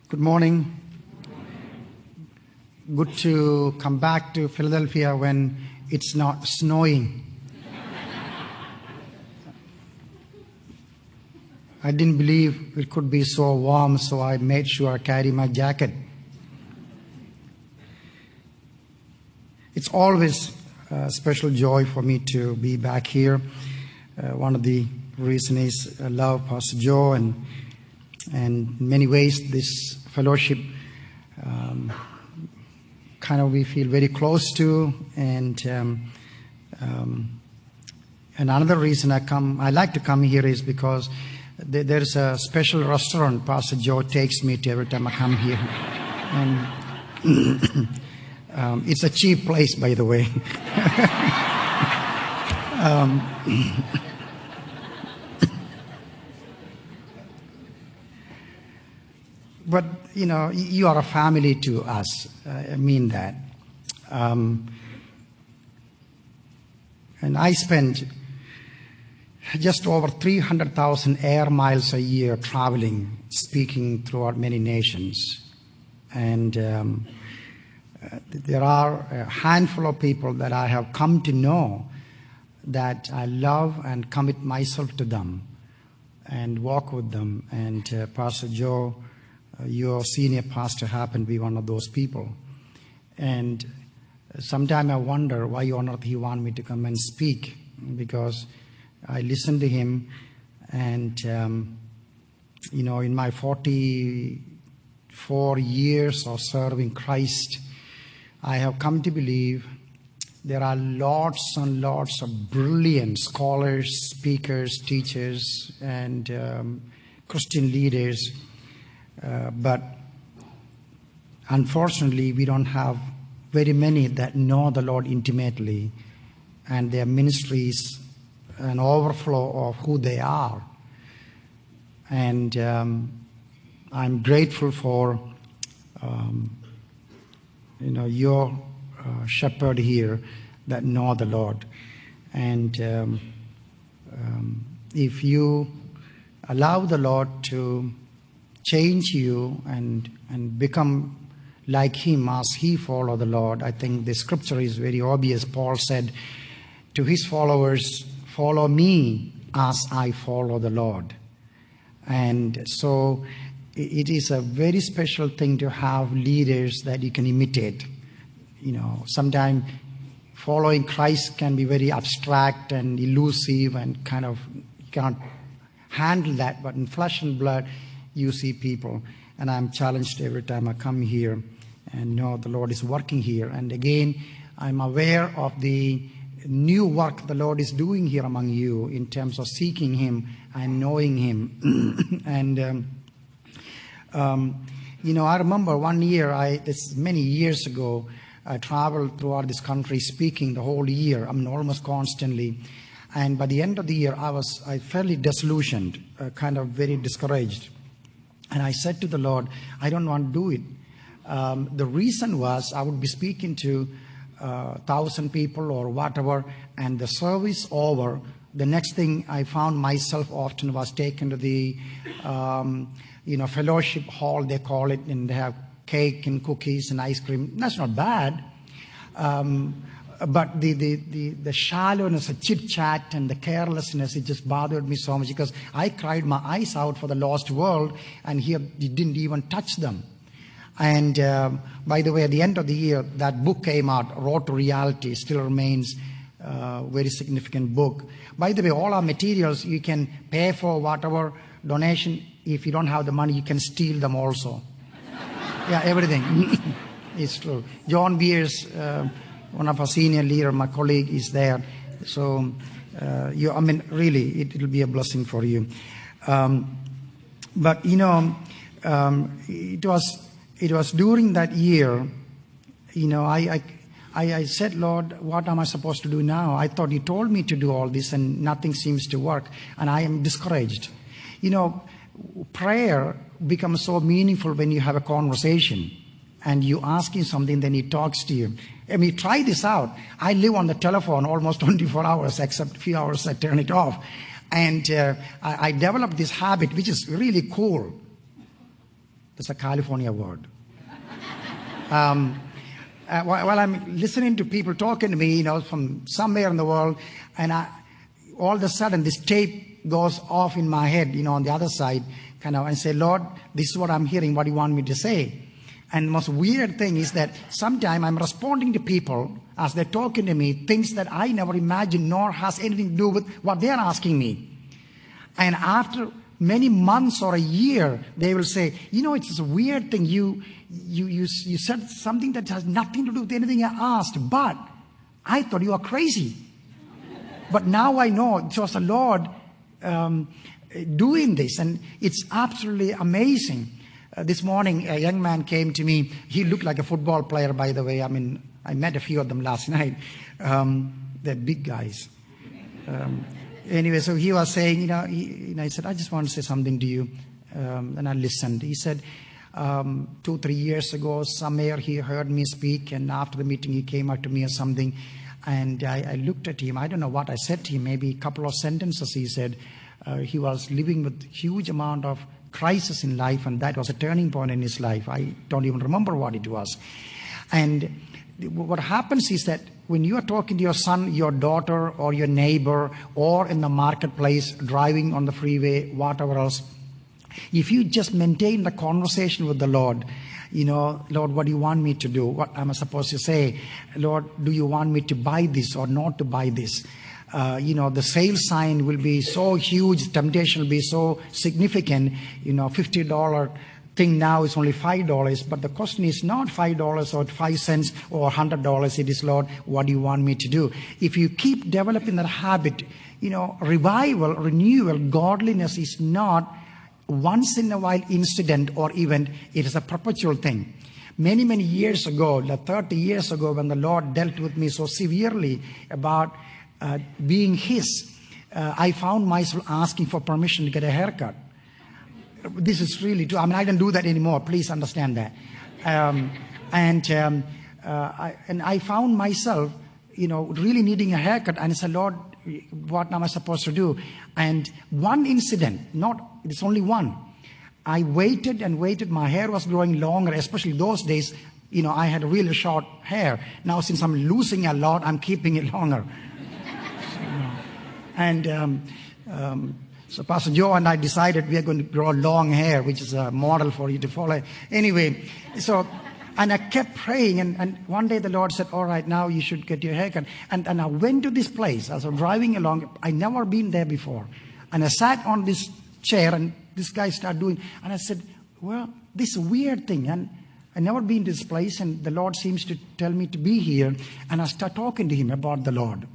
Good morning. Good to come back to Philadelphia when it's not snowing. I didn't believe it could be so warm, so I made sure I carry my jacket. It's always a special joy for me to be back here. One of the reasons is I love Pastor Joe, and in many ways this fellowship kind of we feel very close to, and another reason I like to come here is because there's a special restaurant Pastor Joe takes me to every time I come here, and it's a cheap place, by the way. But, you know, you are a family to us. I mean that. And I spend just over 300,000 air miles a year traveling, speaking throughout many nations. And there are a handful of people that I have come to know that I love and commit myself to them and walk with them. And Pastor Joe, your senior pastor, happened to be one of those people. And sometimes I wonder why on earth he wanted me to come and speak, because I listened to him, and you know, in my 44 years of serving Christ, I have come to believe there are lots and lots of brilliant scholars, speakers, teachers, and Christian leaders. But unfortunately, we don't have very many that know the Lord intimately, and their ministries an overflow of who they are. And I'm grateful for you know, your shepherd here that know the Lord. And if you allow the Lord to change you and become like him as he followed the Lord, I think the scripture is very obvious. Paul said to his followers, "Follow me as I follow the Lord." And so it is a very special thing to have leaders that you can imitate. You know, sometimes following Christ can be very abstract and elusive, and kind of you cannot handle that. But in flesh and blood, you see people. And I'm challenged every time I come here and know the Lord is working here. And again, I'm aware of the new work the Lord is doing here among you in terms of seeking him and knowing him. And you know, I remember one year, this is many years ago, I traveled throughout this country speaking the whole year, I mean almost constantly. And by the end of the year, I fairly disillusioned, kind of very discouraged. And I said to the Lord, I don't want to do it. The reason was I would be speaking to 1,000 people or whatever, and the service over, the next thing I found myself often was taken to the you know, fellowship hall, they call it, and they have cake and cookies and ice cream. That's not bad. But the shallowness, the chit-chat and the carelessness, it just bothered me so much, because I cried my eyes out for the lost world, and here you didn't even touch them. And by the way, at the end of the year, that book came out, Road to Reality, still remains a very significant book. By the way, all our materials, you can pay for whatever donation. If you don't have the money, you can steal them also. Yeah, everything. It's true. John Beers, one of our senior leader, my colleague, is there. So, I mean, really, it will be a blessing for you. But, you know, it was during that year, you know, I said, Lord, what am I supposed to do now? I thought you told me to do all this, and nothing seems to work, and I am discouraged. You know, prayer becomes so meaningful when you have a conversation and you ask him something, then he talks to you. I mean, try this out. I live on the telephone almost 24 hours, except a few hours I turn it off. And I developed this habit, which is really cool. That's a California word. While I'm listening to people talking to me, from somewhere in the world, and all of a sudden this tape goes off in my head, on the other side, and say, Lord, this is what I'm hearing. What do you want me to say? And the most weird thing is that sometimes I'm responding to people as they're talking to me, things that I never imagined, nor has anything to do with what they're asking me. And after many months or a year, they will say, it's a weird thing. You said something that has nothing to do with anything I asked, but I thought you were crazy. But now I know it was the Lord doing this, and it's absolutely amazing. This morning, a young man came to me. He looked like a football player, by the way. I met a few of them last night. They're big guys. Anyway, so he was saying, I said, I just want to say something to you. And I listened. He said, 2-3 years ago, somewhere he heard me speak, and after the meeting, he came up to me or something. And I looked at him. I don't know what I said to him, maybe a couple of sentences he said. He was living with huge amount of crisis in life, and that was a turning point in his life. I don't even remember what it was. And what happens is that when you are talking to your son, your daughter, or your neighbor, or in the marketplace, driving on the freeway, whatever else, if you just maintain the conversation with the Lord, Lord, what do you want me to do? What am I supposed to say? Lord, do you want me to buy this or not to buy this? The sales sign will be so huge, temptation will be so significant, $50 thing now is only $5, but the question is not $5 or 5 cents or $100. It is, Lord, what do you want me to do? If you keep developing that habit, revival, renewal, godliness is not once in a while incident or event. It is a perpetual thing. Many, many years ago, 30 years ago, when the Lord dealt with me so severely about being His, I found myself asking for permission to get a haircut. This is really true. I don't do that anymore. Please understand that. And I found myself, really needing a haircut. And I said, Lord, what am I supposed to do? And one incident, it's only one. I waited and waited. My hair was growing longer, especially those days. I had really short hair. Now, since I'm losing a lot, I'm keeping it longer. So Pastor Joe and I decided we are going to grow long hair, which is a model for you to follow. Anyway, and I kept praying, and one day the Lord said, all right, now you should get your haircut. And I went to this place. As I was driving along, I'd never been there before. And I sat on this chair, and this guy started doing, and I said, well, this is a weird thing. And I've never been to this place, and the Lord seems to tell me to be here. And I start talking to him about the Lord.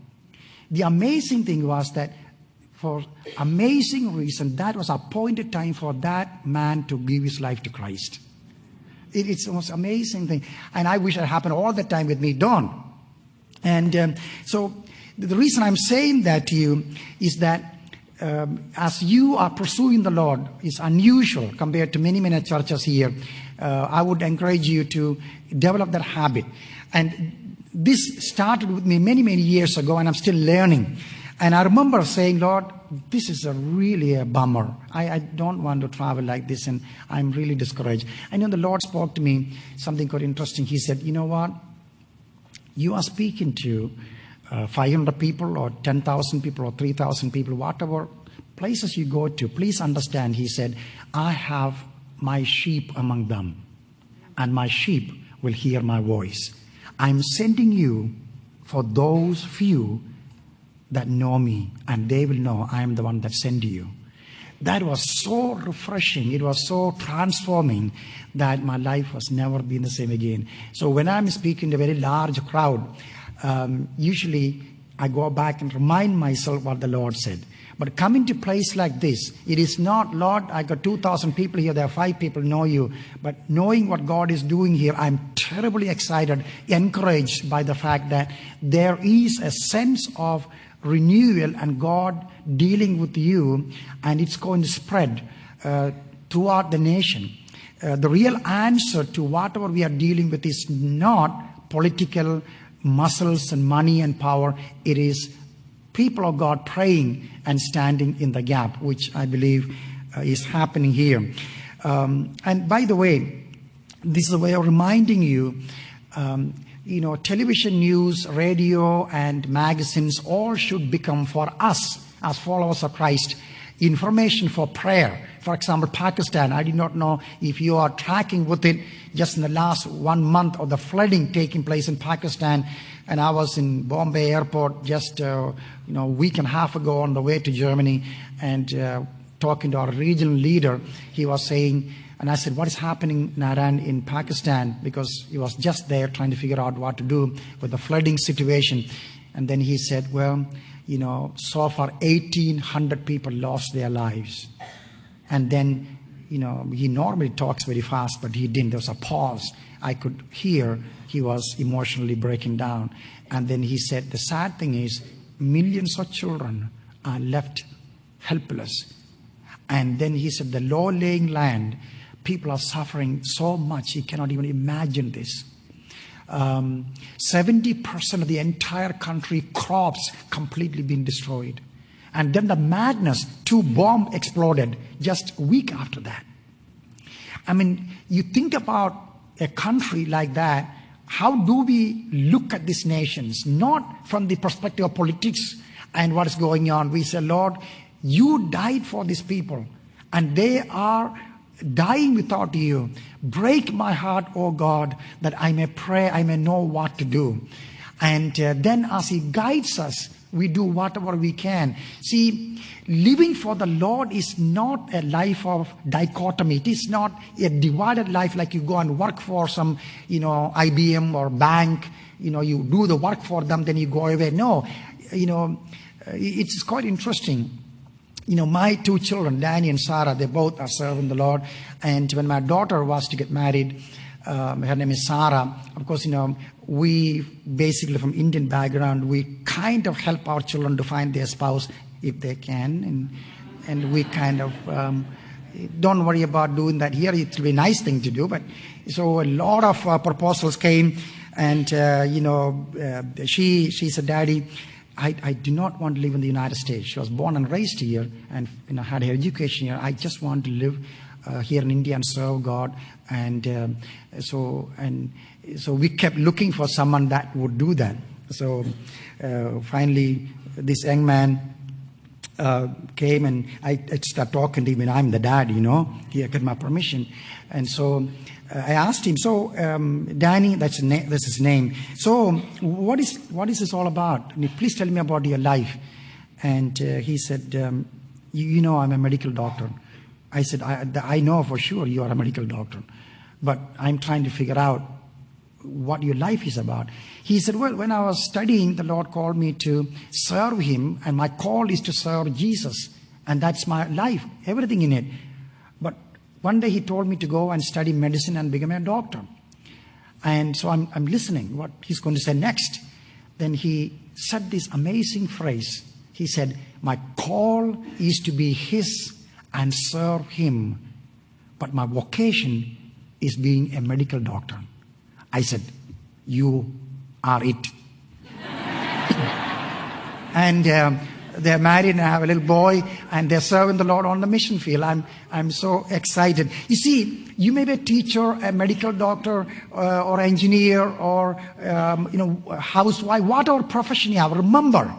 The amazing thing was that for amazing reason, that was appointed time for that man to give his life to Christ. It's the most amazing thing. And I wish it happened all the time with me, Don. And so the reason I'm saying that to you is that as you are pursuing the Lord, it's unusual compared to many, many churches here. I would encourage you to develop that habit. And this started with me many, many years ago, and I'm still learning. And I remember saying, Lord, this is really a bummer. I don't want to travel like this, and I'm really discouraged. And then the Lord spoke to me something quite interesting. He said, you know what? You are speaking to 500 people or 10,000 people or 3,000 people, whatever places you go to. Please understand, he said, I have my sheep among them, and my sheep will hear my voice. I'm sending you for those few that know me, and they will know I am the one that sent you. That was so refreshing. It was so transforming that my life was never been the same again. So when I'm speaking to a very large crowd, usually I go back and remind myself what the Lord said. But coming to a place like this, it is not, Lord, I got 2,000 people here, there are 5 people know you. But knowing what God is doing here, I'm terribly excited, encouraged by the fact that there is a sense of renewal and God dealing with you, and it's going to spread throughout the nation. The real answer to whatever we are dealing with is not political muscles and money and power. It is people of God praying and standing in the gap, which I believe is happening here. And by the way, this is a way of reminding you, television news, radio, and magazines all should become for us as followers of Christ information for prayer. For example, Pakistan, I did not know if you are tracking with it just in the last 1 month of the flooding taking place in Pakistan. And I was in Bombay airport just a week and a half ago on the way to Germany, and talking to our regional leader. He was saying, and I said, what is happening in Pakistan? Because he was just there trying to figure out what to do with the flooding situation. And then he said, well, so far 1,800 people lost their lives. And then, he normally talks very fast, but he didn't. There was a pause. I could hear he was emotionally breaking down. And then he said, the sad thing is, millions of children are left helpless. And then he said, the low-lying land, people are suffering so much, he cannot even imagine this. 70% of the entire country, crops completely been destroyed. And then the madness, 2 bombs exploded just a week after that. I mean, you think about a country like that, how do we look at these nations? Not from the perspective of politics and what is going on. We say, Lord, you died for these people, and they are dying without you. Break my heart, oh God, that I may pray, I may know what to do. And then as he guides us, we do whatever we can. See, living for the Lord is not a life of dichotomy. It is not a divided life like you go and work for some, IBM or bank. You do the work for them, then you go away. No, it's quite interesting. My 2 children, Danny and Sarah, they both are serving the Lord. And when my daughter was to get married, her name is Sarah. Of course, we basically from Indian background, we kind of help our children to find their spouse if they can. And we kind of don't worry about doing that here. It will be a nice thing to do. But so a lot of proposals came. And, she said, Daddy, I do not want to live in the United States. She was born and raised here and had her education here. I just want to live here in India and serve God. And so we kept looking for someone that would do that. So finally, this young man came, and I started talking to him, and I'm the dad, He got my permission. And so I asked him, so Danny, that's his name. So what is this all about? Please tell me about your life. And he said, I'm a medical doctor. I said, I know for sure you are a medical doctor, but I'm trying to figure out what your life is about. He said, well, when I was studying, the Lord called me to serve him, and my call is to serve Jesus, and that's my life, everything in it. But one day he told me to go and study medicine and become a doctor. And so I'm listening what he's going to say next. Then he said this amazing phrase. He said, my call is to be his and serve him, but my vocation is being a medical doctor. I said, you are it. And they're married and have a little boy, and they're serving the Lord on the mission field. I'm so excited. You see, you may be a teacher, a medical doctor, or engineer, or housewife, whatever profession you have. Remember,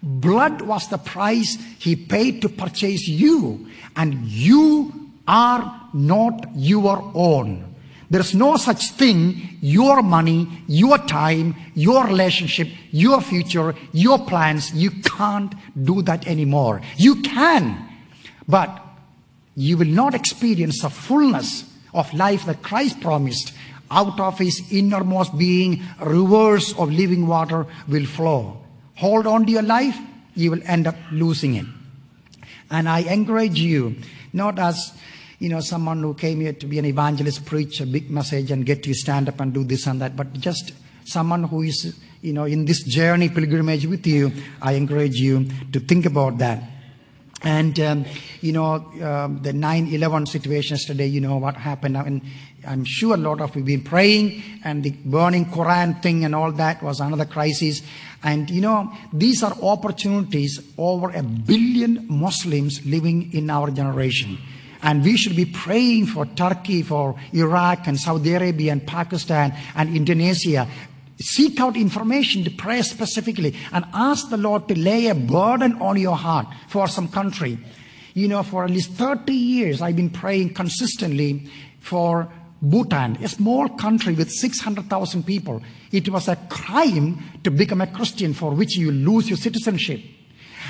blood was the price he paid to purchase you, and you are not your own. There's no such thing, your money, your time, your relationship, your future, your plans. You can't do that anymore. You can, but you will not experience the fullness of life that Christ promised. Out of his innermost being, rivers of living water will flow. Hold on to your life, you will end up losing it. And I encourage you, not as someone who came here to be an evangelist, preach a big message and get you stand up and do this and that, but just someone who is, in this journey, pilgrimage with you. I encourage you to think about that. And, the 9/11 situation yesterday, what happened. And I'm sure a lot of you have been praying, and the burning Quran thing and all that was another crisis. And, these are opportunities. Over 1 billion Muslims living in our generation. And we should be praying for Turkey, for Iraq and Saudi Arabia and Pakistan and Indonesia. Seek out information to pray specifically and ask the Lord to lay a burden on your heart for some country. You know, for at least 30 years, I've been praying consistently for Bhutan, a small country with 600,000 people. It was a crime to become a Christian, for which you lose your citizenship.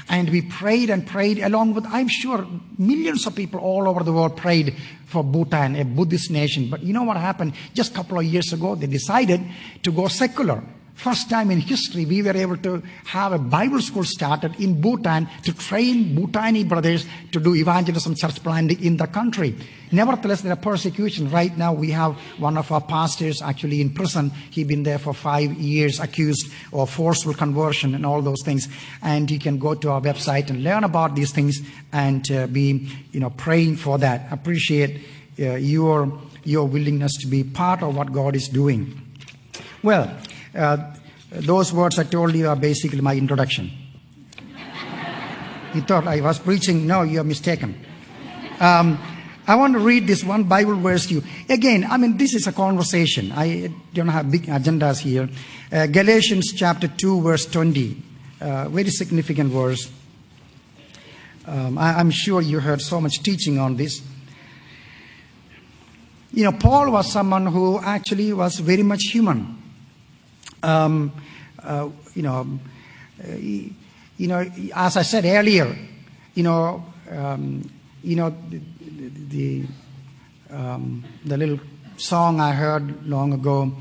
And we prayed and prayed along with, I'm sure, millions of people all over the world prayed for Bhutan, a Buddhist nation. But you know what happened? Just a couple of years ago, they decided to go secular. First time in history, we were able to have a Bible school started in Bhutan to train Bhutani brothers to do evangelism, church planting in the country. Nevertheless, there are persecutions. Right now, we have one of our pastors actually in prison. He's been there for 5 years, accused of forceful conversion and all those things. And you can go to our website and learn about these things and be, praying for that. Appreciate your willingness to be part of what God is doing. Well, those words I told you are basically my introduction. You thought I was preaching? No, you are mistaken. I want to read this one Bible verse to you. Again, this is a conversation. I don't have big agendas here. Galatians chapter 2, verse 20. Very significant verse. I'm sure you heard so much teaching on this. Paul was someone who actually was very much human. As I said earlier, the little song I heard long ago,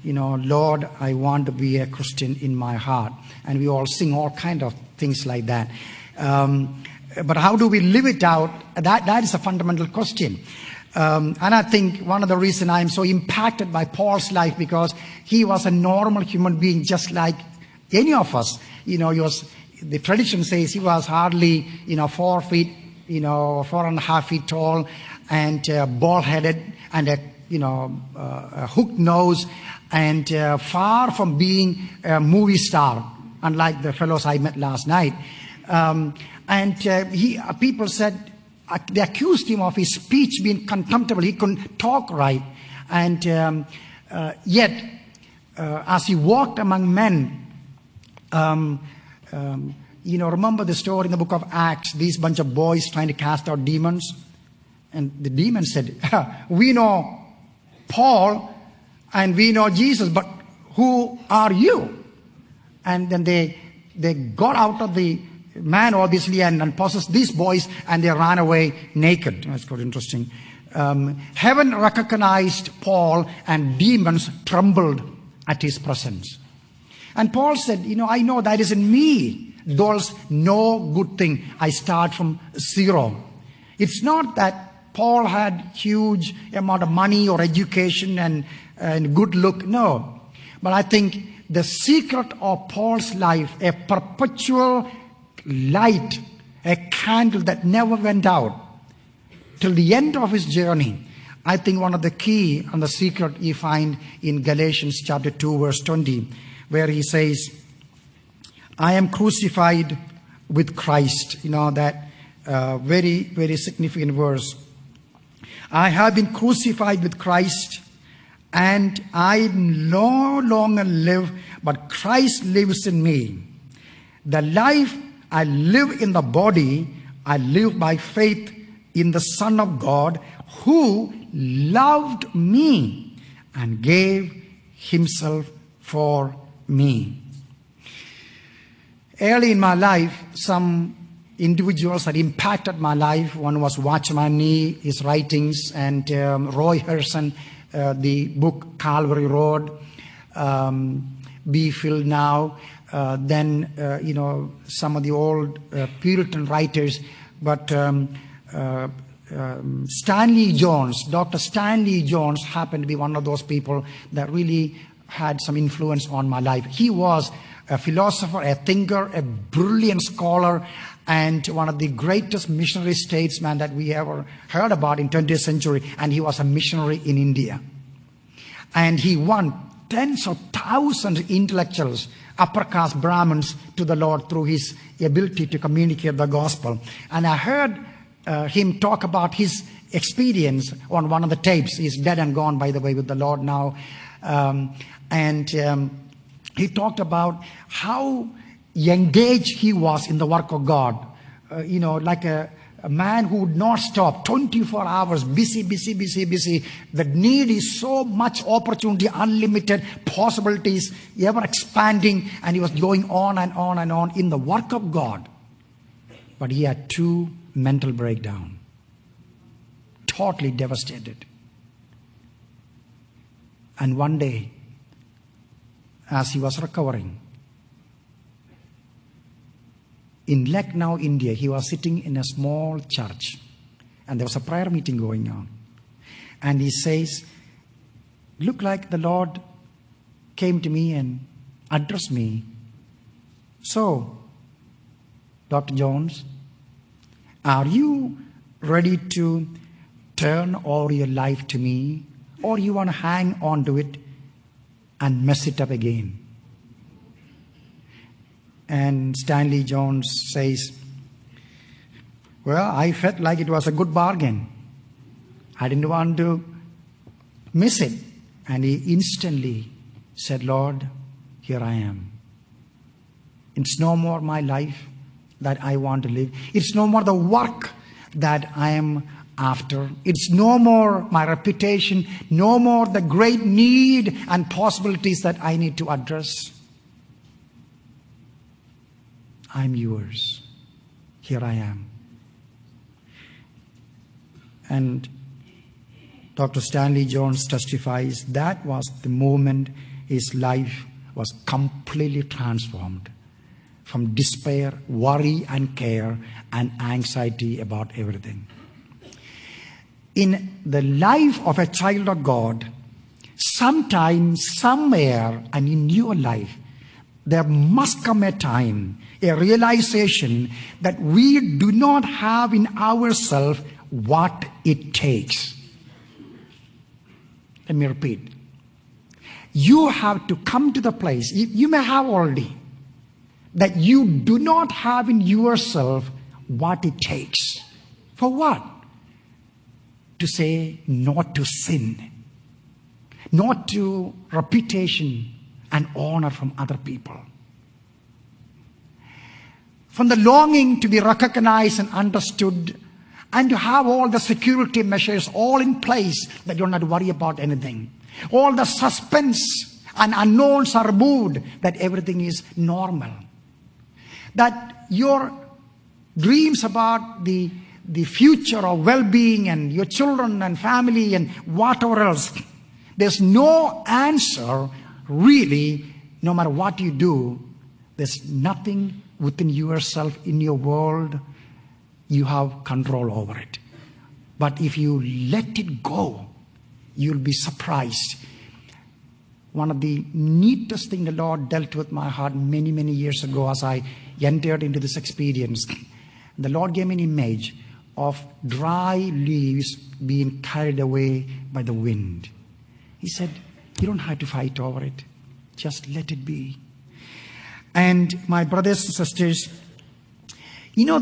Lord, I want to be a Christian in my heart. And we all sing all kind of things like that. But how do we live it out? That is a fundamental question. And I think one of the reasons I'm so impacted by Paul's life, because he was a normal human being just like any of us. The tradition says he was hardly, 4 feet, 4.5 feet tall, and bald-headed, and a hooked nose, and far from being a movie star, unlike the fellows I met last night. People said, they accused him of his speech being contemptible. He couldn't talk right. And yet, as he walked among men, remember the story in the book of Acts, these bunch of boys trying to cast out demons? And the demons said, we know Paul and we know Jesus, but who are you? And then they got out of the man, obviously, and possessed these boys, and they ran away naked. That's quite interesting. Heaven recognized Paul, and demons trembled at his presence. And Paul said, I know that is in me. There's no good thing. I start from zero. It's not that Paul had huge amount of money or education and good look. No. But I think the secret of Paul's life, a perpetual light, a candle that never went out till the end of his journey. I think one of the key and the secret you find in Galatians chapter 2, verse 20, where he says, I am crucified with Christ. That very, very significant verse. I have been crucified with Christ, and I no longer live, but Christ lives in me. The life I live in the body, I live by faith in the Son of God, who loved me and gave himself for me. Early in my life, some individuals had impacted my life. One was Watchman Nee, his writings, and Roy Herson, the book Calvary Road, Be Filled Now. Then some of the old Puritan writers, but Stanley Jones, Dr. Stanley Jones happened to be one of those people that really had some influence on my life. He was a philosopher, a thinker, a brilliant scholar, and one of the greatest missionary statesmen that we ever heard about in 20th century. And he was a missionary in India. And he won tens of thousands of intellectuals, upper caste Brahmins, to the Lord through his ability to communicate the gospel. And I heard him talk about his experience on one of the tapes. He's dead and gone, by the way, with the Lord now. He talked about how engaged he was in the work of God. Like a man who would not stop, 24 hours, busy. The need is so much opportunity, unlimited possibilities, ever expanding, and he was going on and on and on in the work of God. But he had 2 mental breakdown, totally devastated. And one day, as he was recovering, in Lucknow, India, he was sitting in a small church, and there was a prayer meeting going on. And he says, "Look like the Lord came to me and addressed me. So, Dr. Jones, are you ready to turn over your life to me, or you want to hang on to it and mess it up again?" And Stanley Jones says, "Well, I felt like it was a good bargain. I didn't want to miss it." And he instantly said, "Lord, here I am. It's no more my life that I want to live. It's no more the work that I am after. It's no more my reputation, no more the great need and possibilities that I need to address. I'm yours. Here I am." And Dr. Stanley Jones testifies that was the moment his life was completely transformed from despair, worry and care and anxiety about everything. In the life of a child of God, sometime, somewhere, and in your life, there must come a time, a realization that we do not have in ourselves what it takes. Let me repeat. You have to come to the place, you may have already, that you do not have in yourself what it takes. For what? To say not to sin, not to reputation and honor from other people, from the longing to be recognized and understood, and to have all the security measures all in place that you don't have to worry about anything. All the suspense and unknowns are removed, that everything is normal. That your dreams about the future of well-being and your children and family and whatever else, there's no answer really, no matter what you do. There's nothing within yourself, in your world, you have control over it. But if you let it go, you'll be surprised. One of the neatest things the Lord dealt with my heart many, many years ago as I entered into this experience, the Lord gave me an image of dry leaves being carried away by the wind. He said, you don't have to fight over it. Just let it be. And my brothers and sisters, do you know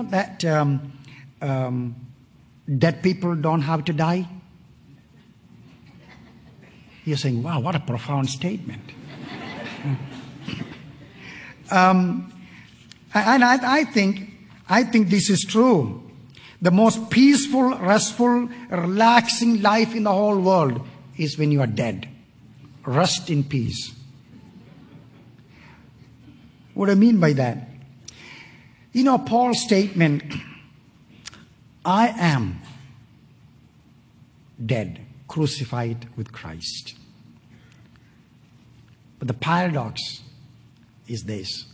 that dead people don't have to die? You're saying, wow, what a profound statement. And I think this is true. The most peaceful, restful, relaxing life in the whole world is when you are dead. Rest in peace. What do I mean by that? Paul's statement, I am dead, crucified with Christ. But the paradox is this: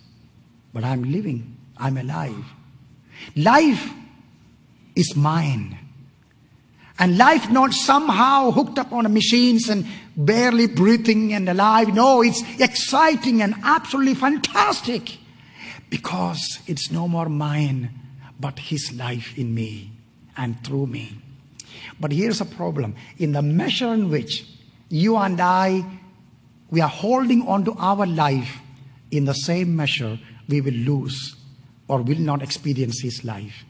but I'm living, I'm alive. Life is mine. And life not somehow hooked up on machines and barely breathing and alive. No, it's exciting and absolutely fantastic, because it's no more mine, but His life in me and through me. But here's a problem. In the measure in which you and I, we are holding on to our life, in the same measure we will lose or will not experience His life.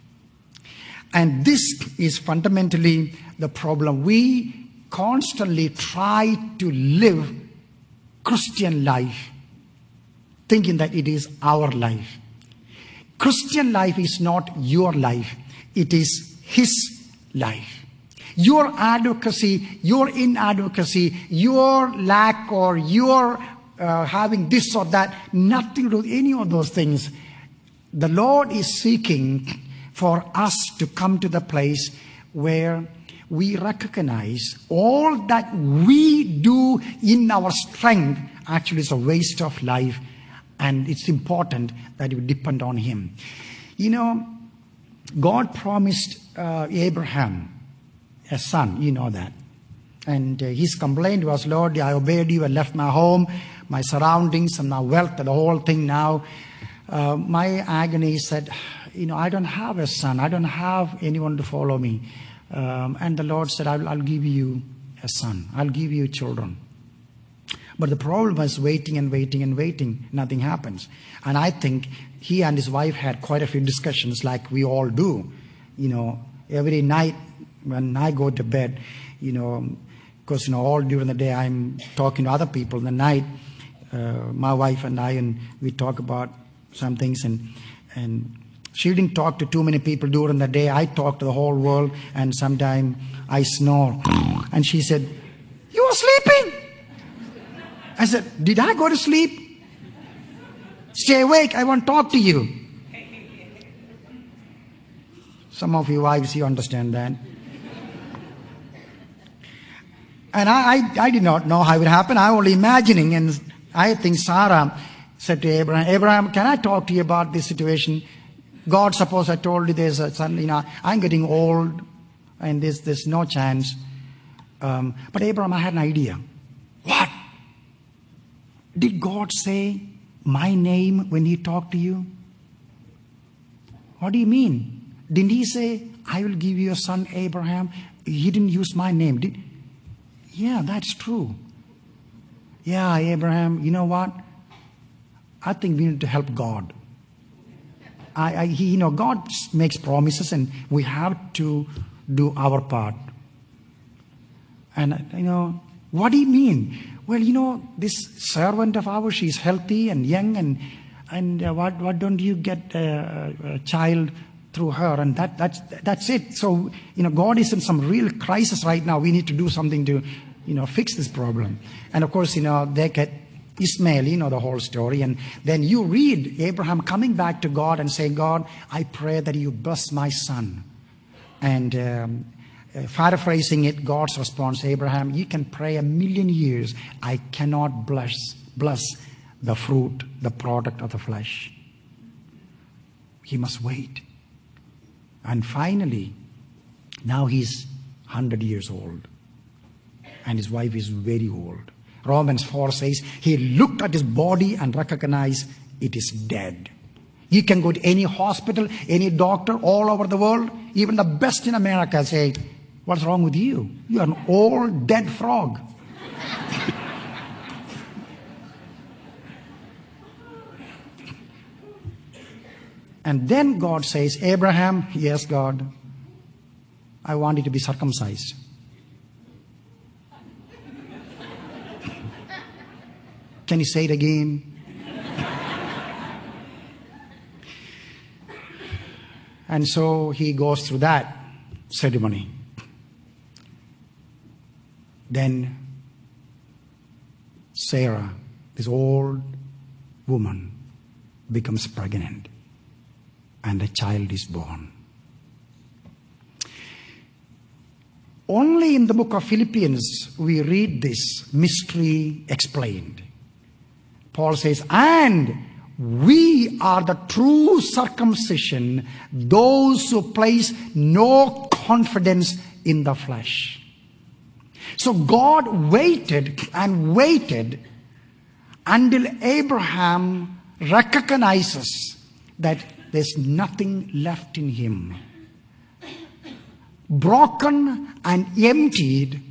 And this is fundamentally the problem. We constantly try to live Christian life, thinking that it is our life. Christian life is not your life. It is His life. Your advocacy, your inadvocacy, your lack or your having this or that, nothing to do with any of those things. The Lord is seeking for us to come to the place where we recognize all that we do in our strength actually is a waste of life, and it's important that you depend on Him. You know, God promised Abraham a son, you know that. And his complaint was, Lord, I obeyed you, I left my home, my surroundings, and my wealth, and the whole thing now. My agony said, you know, I don't have a son. I don't have anyone to follow me. And the Lord said, I'll give you a son. I'll give you children. But the problem was waiting and waiting and waiting. Nothing happens. And I think he and his wife had quite a few discussions like we all do. You know, every night when I go to bed, you know, because, you know, all during the day I'm talking to other people. In the night, my wife and I, and we talk about some things, and she didn't talk to too many people during the day. I talk to the whole world, and sometimes I snore. And she said, you are sleeping? I said, did I go to sleep? Stay awake, I want to talk to you. Some of you wives, you understand that. And I did not know how it happened. I was only imagining, and I think Sarah said to Abraham, Abraham, can I talk to you about this situation? God, suppose I told you there's a son, you know, I'm getting old and there's no chance. But Abraham, I had an idea. What? Did God say my name when He talked to you? What do you mean? Didn't He say, I will give you a son, Abraham? He didn't use my name. Yeah, that's true. Yeah, Abraham, you know what? I think we need to help God. You know, God makes promises and we have to do our part. And, you know, what do you mean? Well, you know, this servant of ours, she's healthy and young, and what don't you get a child through her? And that's it. So, you know, God is in some real crisis right now. We need to do something to, you know, fix this problem. And of course, you know, they get Ishmael, you know the whole story. And then you read Abraham coming back to God and saying, God, I pray that you bless my son. And paraphrasing it, God's response, Abraham, you can pray 1,000,000 years. I cannot bless the fruit, the product of the flesh. He must wait. And finally, now he's 100 years old. And his wife is very old. Romans 4 says, he looked at his body and recognized it is dead. You can go to any hospital, any doctor all over the world, even the best in America say, what's wrong with you? You are an old dead frog. And then God says, Abraham, yes, God, I want you to be circumcised. Can you say it again? And so he goes through that ceremony. Then Sarah, this old woman, becomes pregnant, and a child is born. Only in the book of Philippians we read this mystery explained. Paul says, and we are the true circumcision, those who place no confidence in the flesh. So God waited and waited until Abraham recognizes that there's nothing left in him. Broken and emptied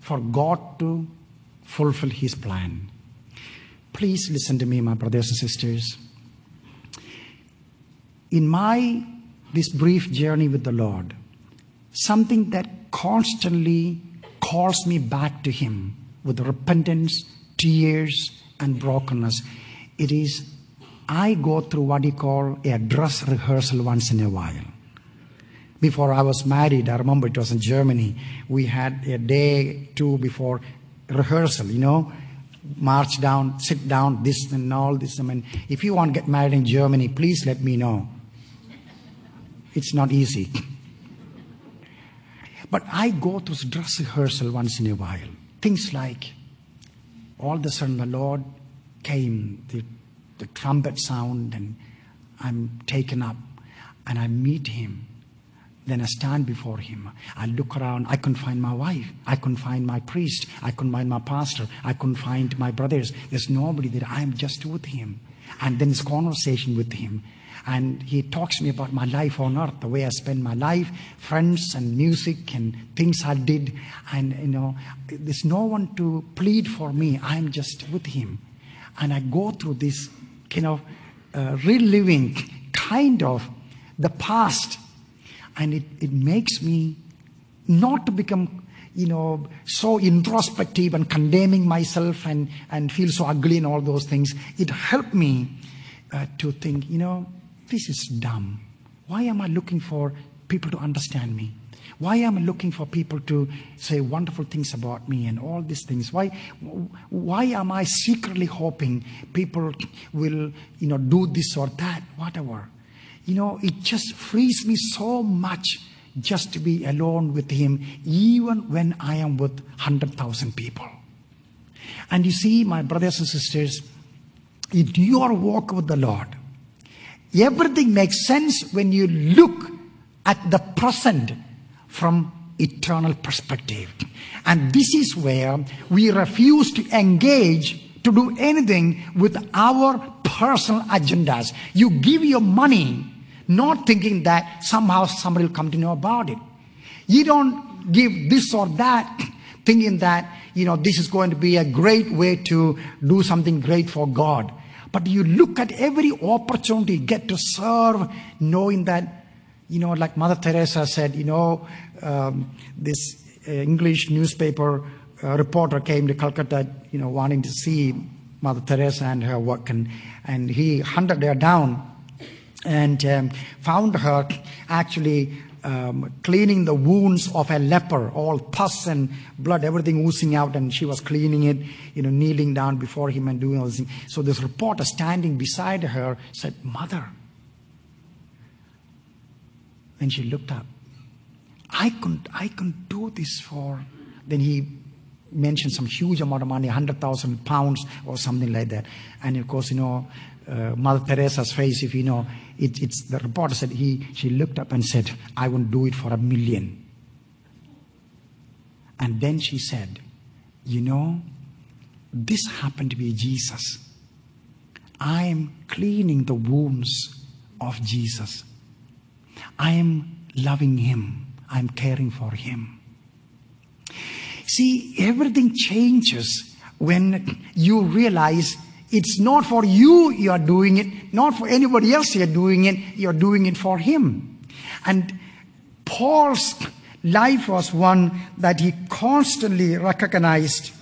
for God to fulfill His plan. Please listen to me, my brothers and sisters. In this brief journey with the Lord, something that constantly calls me back to Him with repentance, tears, and brokenness. It is, I go through what you call a dress rehearsal once in a while. Before I was married, I remember it was in Germany, we had a day, two before rehearsal, march down, sit down, this and all this. I mean, if you want to get married in Germany, please let me know. It's not easy. But I go through dress rehearsal once in a while. Things like, all of a sudden the Lord came, the trumpet sound, and I'm taken up, and I meet Him. Then I stand before Him. I look around. I couldn't find my wife. I couldn't find my priest. I couldn't find my pastor. I couldn't find my brothers. There's nobody there. I'm just with Him. And then this conversation with Him. And He talks to me about my life on earth, the way I spend my life, friends and music and things I did. And, there's no one to plead for me. I'm just with Him. And I go through this reliving kind of the past. And it makes me not to become, so introspective and condemning myself and feel so ugly and all those things. It helped me to think, this is dumb. Why am I looking for people to understand me? Why am I looking for people to say wonderful things about me and all these things? Why am I secretly hoping people will, do this or that, whatever? It just frees me so much just to be alone with Him, even when I am with 100,000 people. And you see, my brothers and sisters, in your walk with the Lord, everything makes sense when you look at the present from eternal perspective. And this is where we refuse to engage to do anything with our personal agendas. You give your money not thinking that somehow somebody will come to know about it. You don't give this or that thinking that, this is going to be a great way to do something great for God. But you look at every opportunity you get to serve, knowing that, like Mother Teresa said, this English newspaper reporter came to Calcutta, wanting to see Mother Teresa and her work. And he hunted her down and found her actually cleaning the wounds of a leper, all pus and blood, everything oozing out, and she was cleaning it, kneeling down before him and doing all this thing. So this reporter standing beside her said, "Mother." Then she looked up. I couldn't do this for. Then he mentioned some huge amount of money, 100,000 pounds or something like that. And of course, Mother Teresa's face, if it's the reporter said she looked up and said, "I won't do it for $1 million." And then she said, this happened to be Jesus. I am cleaning the wounds of Jesus. I am loving Him. I am caring for Him. See, everything changes when you realize it's not for you are doing it, not for anybody else you're doing it for Him. And Paul's life was one that he constantly recognized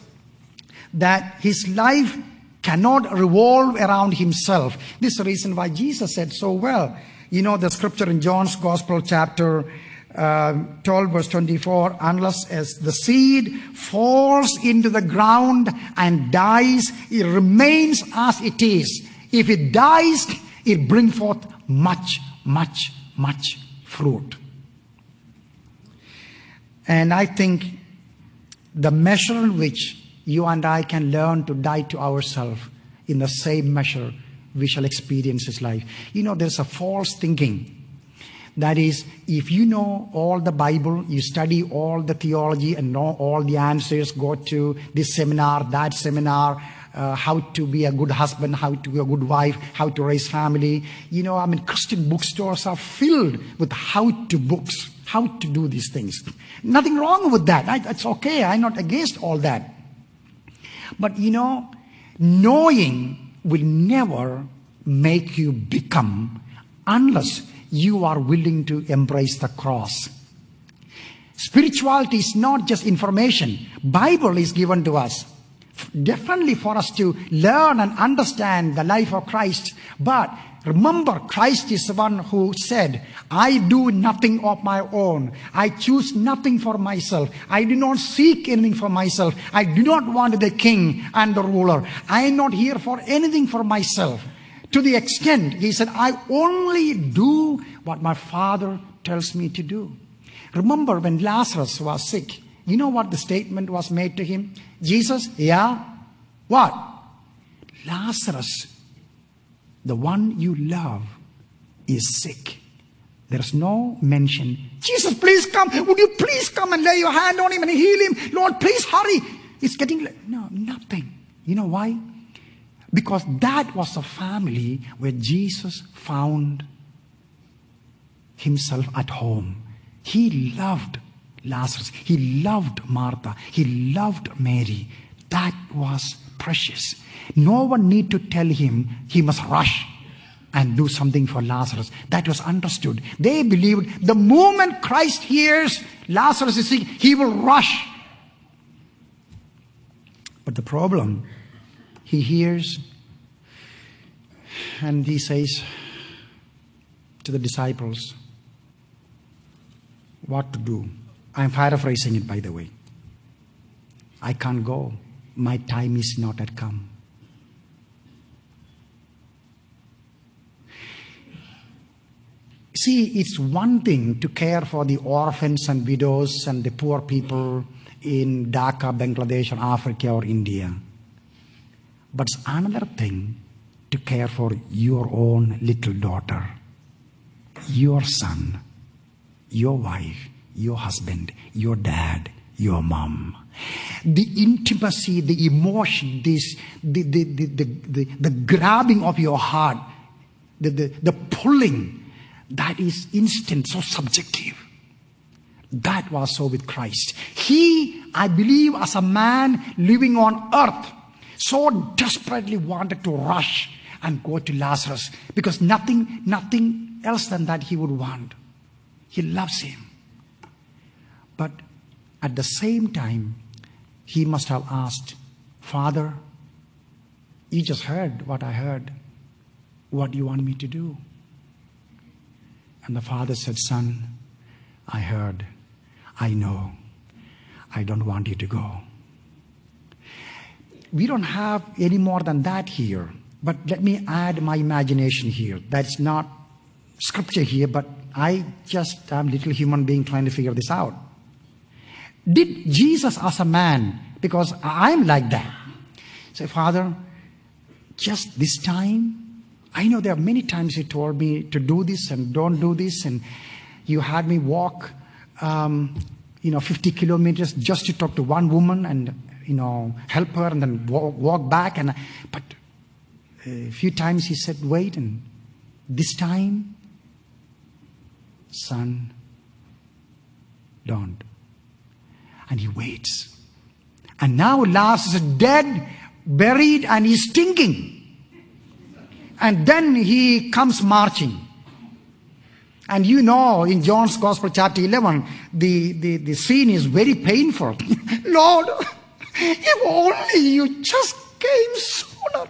that his life cannot revolve around himself. This is the reason why Jesus said so well. The scripture in John's Gospel chapter 12 verse 24, unless as the seed falls into the ground and dies, it remains as it is. If it dies, it brings forth much, much, much fruit. And I think the measure in which you and I can learn to die to ourselves, in the same measure we shall experience His life. There's a false thinking. That is, if you know all the Bible, you study all the theology and know all the answers, go to this seminar, that seminar, how to be a good husband, how to be a good wife, how to raise family. Christian bookstores are filled with how-to books, how to do these things. Nothing wrong with that. It's okay. I'm not against all that. But, knowing will never make you become unless you are willing to embrace the cross. Spirituality is not just information. Bible is given to us. Definitely for us to learn and understand the life of Christ. But remember, Christ is the one who said, I do nothing of my own. I choose nothing for myself. I do not seek anything for myself. I do not want the king and the ruler. I am not here for anything for myself. To the extent, he said, I only do what my Father tells me to do. Remember when Lazarus was sick, you know what the statement was made to him? Jesus, yeah? What? Lazarus, the one you love, is sick. There's no mention. Jesus, please come. Would you please come and lay your hand on him and heal him? Lord, please hurry. It's getting... No, nothing. You know why? Because that was a family where Jesus found himself at home. He loved Lazarus. He loved Martha. He loved Mary. That was precious. No one need to tell him he must rush and do something for Lazarus. That was understood. They believed the moment Christ hears Lazarus is sick, he will rush. But the problem, he hears and he says to the disciples, what to do? I'm paraphrasing it, by the way. I can't go. My time is not yet come. See, it's one thing to care for the orphans and widows and the poor people in Dhaka, Bangladesh, or Africa, or India. But it's another thing to care for your own little daughter, your son, your wife, your husband, your dad, your mom. The intimacy, the emotion, the grabbing of your heart, the pulling, that is instant, so subjective. That was so with Christ. He, I believe, as a man living on earth, so desperately wanted to rush and go to Lazarus, because nothing else than that he would want. He loves him. But at the same time, he must have asked, Father, you just heard what I heard. What do you want me to do? And the father said, Son, I heard. I know. I don't want you to go. We don't have any more than that here. But let me add my imagination here. That's not scripture here, but I'm a little human being trying to figure this out. Did Jesus as a man, because I'm like that, say, Father, just this time? I know there are many times you told me to do this and don't do this, and you had me walk 50 kilometers just to talk to one woman and help her and then walk back. But a few times he said, wait, and this time, son, don't. And he waits. And now Lazarus is dead, buried, and he's stinking. And then he comes marching. And in John's Gospel, chapter 11, the scene is very painful. Lord, if only you just came sooner.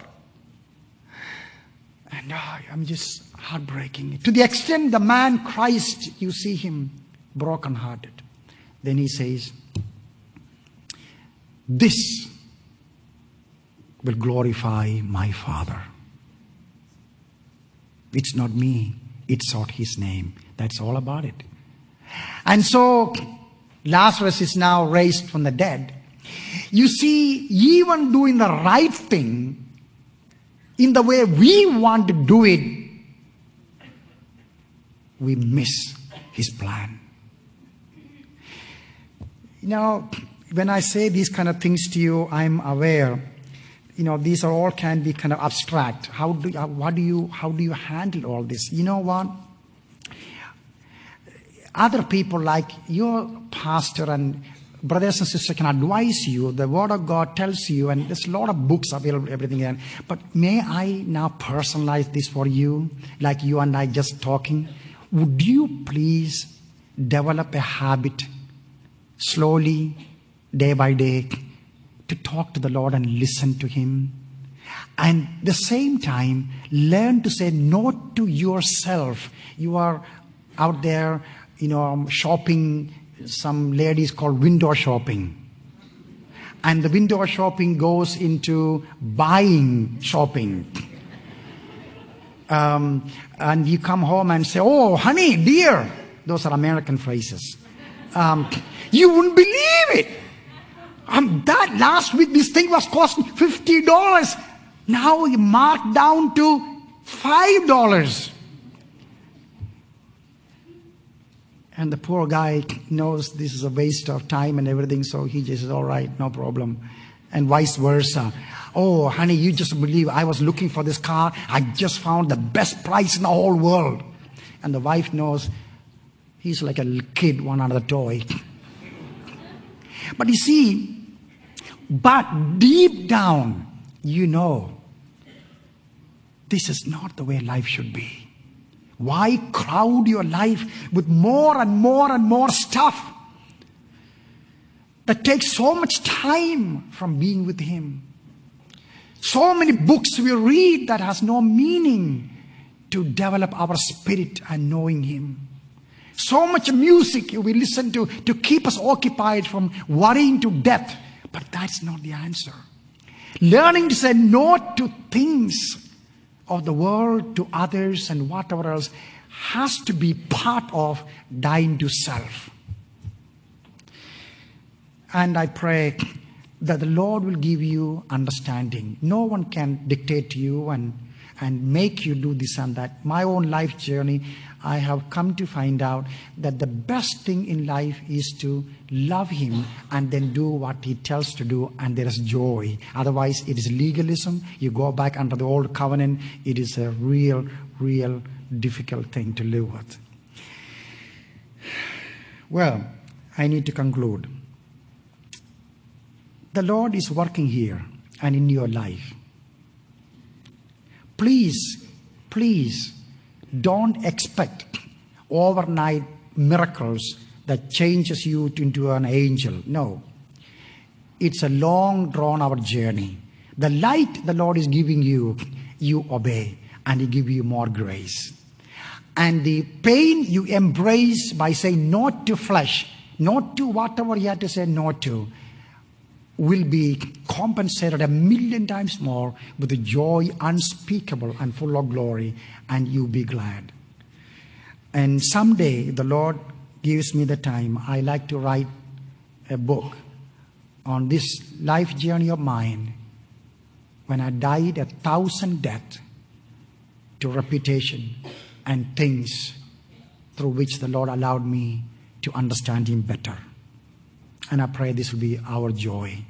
And I'm just heartbreaking. To the extent the man Christ, you see him brokenhearted. Then he says, this will glorify my Father. It's not me. It's not his name. That's all about it. And so Lazarus is now raised from the dead. You see, even doing the right thing in the way we want to do it, we miss his plan. When I say these kind of things to you, I'm aware, these are all can be kind of abstract. How do you handle all this? You know what? Other people like your pastor and brothers and sisters can advise you. The Word of God tells you, and there's a lot of books available, everything there. But may I now personalize this for you, like you and I just talking? Would you please develop a habit slowly, day by day, to talk to the Lord and listen to Him. And at the same time, learn to say no to yourself. You are out there, shopping. Some ladies call window shopping. And the window shopping goes into buying shopping. And you come home and say, "Oh, honey, dear." Those are American phrases. You wouldn't believe it. That last week, this thing was costing $50. Now you marked down to $5. And the poor guy knows this is a waste of time and everything, so he just says, "All right, no problem." And vice versa. "Oh, honey, you just believe I was looking for this car. I just found the best price in the whole world." And the wife knows he's like a little kid, one another toy. But you see, but deep down, this is not the way life should be. Why crowd your life with more and more and more stuff that takes so much time from being with Him? So many books we read that has no meaning to develop our spirit and knowing Him. So much music we listen to keep us occupied from worrying to death. But that's not the answer. Learning to say no to things of the world, to others, and whatever else has to be part of dying to self. And I pray that the Lord will give you understanding. No one can dictate to you and make you do this and that. My own life journey, I have come to find out that the best thing in life is to love Him and then do what He tells to do, and there is joy. Otherwise, it is legalism. You go back under the old covenant. It is a real difficult thing to live with. Well, I need to conclude. The Lord is working here and in your life. Please don't expect overnight miracles that changes you into an angel. No. It's a long drawn out journey. The light the Lord is giving you, you obey, and He gives you more grace. And the pain you embrace by saying no to flesh, no to whatever you had to say no to, will be compensated 1,000,000 times more with a joy unspeakable and full of glory, and you be glad. And someday the Lord gives me the time, I like to write a book on this life journey of mine, when I died 1,000 deaths to reputation and things through which the Lord allowed me to understand Him better. And I pray this will be our joy.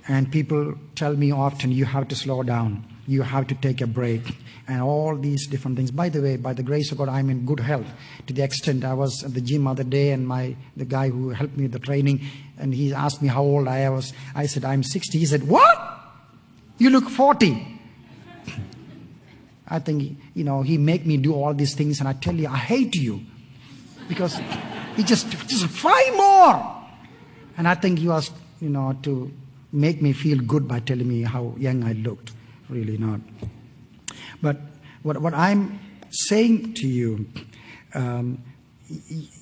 And people tell me often, you have to slow down. You have to take a break. And all these different things. By the way, by the grace of God, I'm in good health. To the extent I was at the gym other day, and the guy who helped me with the training, and he asked me how old I was. I said, I'm 60. He said, what? You look 40. I think, he make me do all these things, and I tell you, I hate you. Because he just 5 more. And I think he was, to make me feel good by telling me how young I looked. Really not. But what I'm saying to you,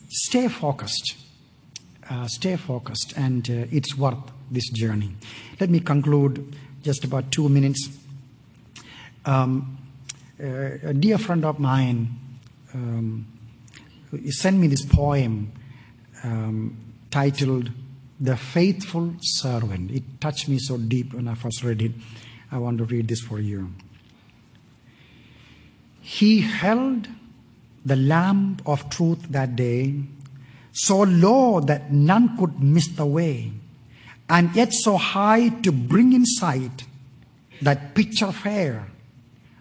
stay focused. Stay focused, and it's worth this journey. Let me conclude just about 2 minutes. A dear friend of mine sent me this poem titled "The Faithful Servant." It touched me so deep when I first read it. I want to read this for you. He held the lamp of truth that day, so low that none could miss the way, and yet so high to bring in sight that picture fair,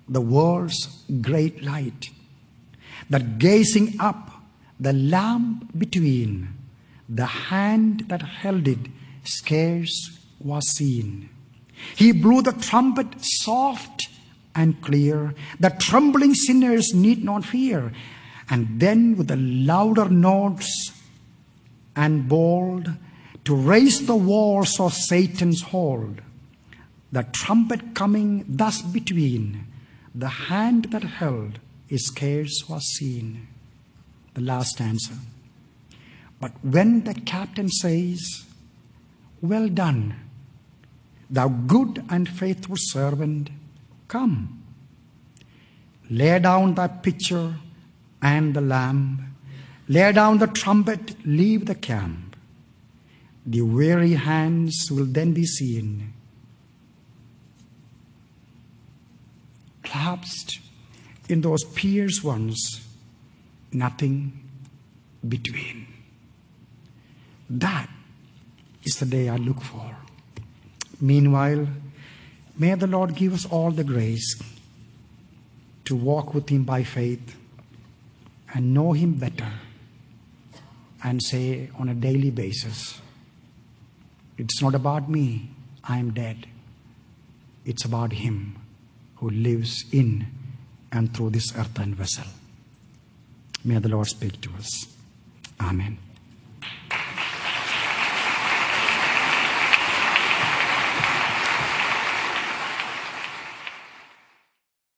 the world's great light, that gazing up the lamp between, the hand that held it scarce was seen. He blew the trumpet soft and clear, the trembling sinners need not fear. And then with the louder notes and bold to raise the walls of Satan's hold. The trumpet coming thus between, the hand that held his scarce was seen. The last answer. But when the captain says, well done, thou good and faithful servant, come. Lay down thy pitcher and the lamb, lay down the trumpet, leave the camp. The weary hands will then be seen, clasped in those pierced ones, nothing between. That is the day I look for. Meanwhile, may the Lord give us all the grace to walk with Him by faith and know Him better and say on a daily basis, it's not about me, I am dead. It's about Him who lives in and through this earthen vessel. May the Lord speak to us. Amen.